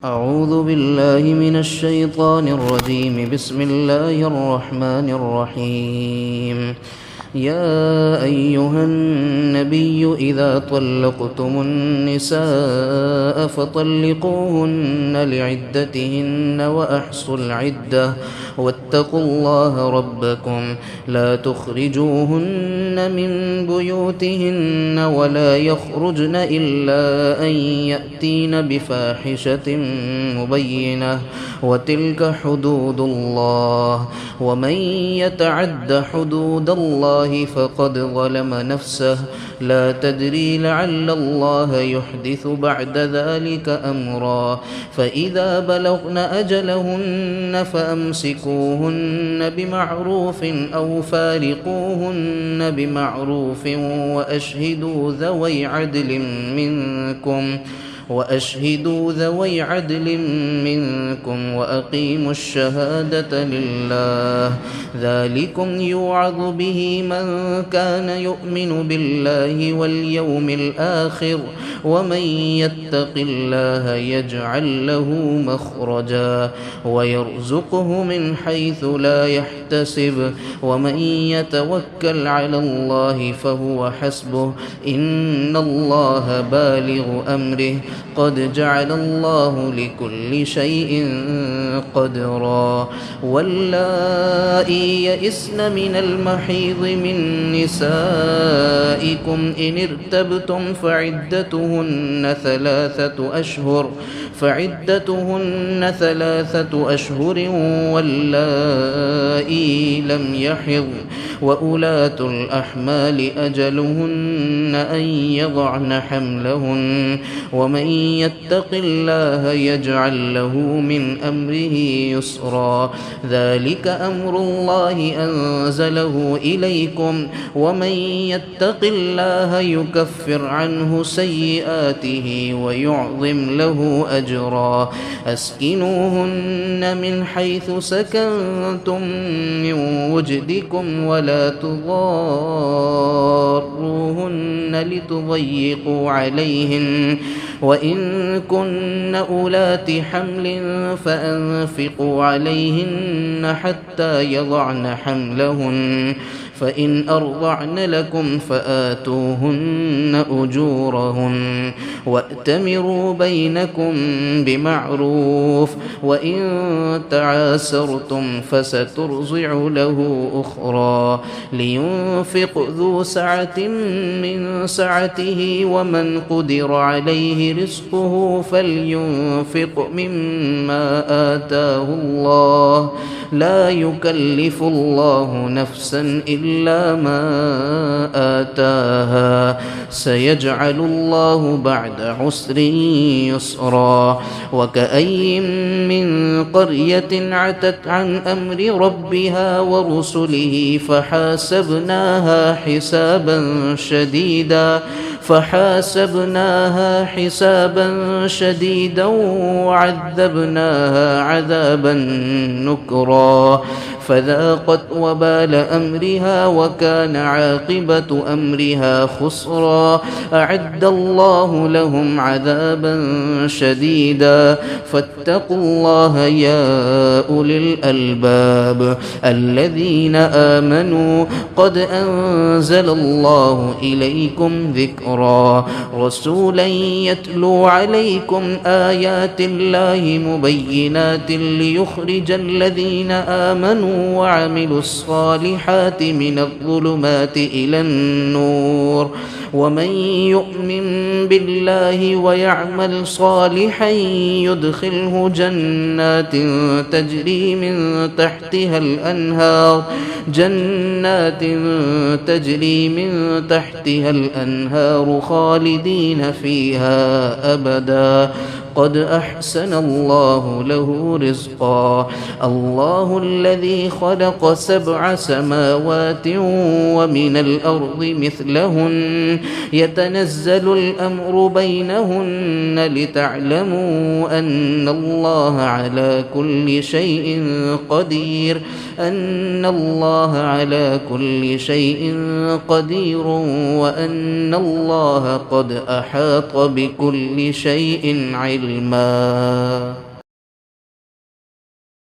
أعوذ بالله من الشيطان الرجيم. بسم الله الرحمن الرحيم. يا أيها النبي إذا طلقتم النساء فطلقوهن لعدتهن وأحصوا العدة واتقوا الله ربكم لا تخرجوهن من بيوتهن ولا يخرجن إلا أن يأتين بفاحشة مبينة وتلك حدود الله ومن يتعد حدود الله فقد ظلم نفسه لا تدري لعل الله يحدث بعد ذلك أمرا فإذا بلغن أجلهن فأمسكوهن بمعروف أو فارقوهن بمعروف وأشهدوا ذوي عدل منكم وأقيموا الشهادة لله ذلكم يوعظ به من كان يؤمن بالله واليوم الآخر ومن يتق الله يجعل له مخرجا ويرزقه من حيث لا يحتسب ومن يتوكل على الله فهو حسبه إن الله بالغ أمره قد جعل الله لكل شيء قدرا واللائي يئسن من المحيض من نسائكم إن ارتبتم فعدتهن ثلاثة أشهر واللائي لم يحض وأولاة الأحمال أجلهن أن يضعن حملهن ومن يتق الله يجعل له من أمره يسرا ذلك أمر الله أنزله إليكم ومن يتق الله يكفر عنه سيئاته ويعظم له أجرا أسكنوهن من حيث سكنتم من وجدكم ولا تضاروهن لتضيقوا عليهن وإن كن أولات حمل فأنفقوا عليهن حتى يضعن حملهن فإن أرضعن لكم فآتوهن أجورهن وأتمروا بينكم بمعروف وإن تعاسرتم فسترضع له أخرى لينفق ذو سعة من سعته ومن قدر عليه رزقه فلينفق مما آتاه الله لا يكلف الله نفسا إلا ما آتاها سيجعل الله بعد عسر يسرا وكأي من قرية عتت عن أمر ربها ورسله فحاسبناها حسابا شديدا وعذبناها عذابا نكرا فذاقت وبال أمرها وكان عاقبة أمرها خسرا أعد الله لهم عذابا شديدا فاتقوا الله يا أولي الألباب الذين آمنوا قد أنزل الله إليكم ذكرا رسولا يتلو عليكم آيات الله مبينات ليخرج الذين آمنوا وعملوا الصالحات من الظلمات إلى النور ومن يؤمن بالله ويعمل صالحا يدخله جنات تجري من تحتها الأنهار خالدين فيها أبدا قد أحسن الله له رزقا الله الذي خلق 7 سماوات ومن الأرض مثلهن يتنزل الأمر بينهن لتعلموا أن الله على كل شيء قدير وأن الله قد أحاط بكل شيء علما.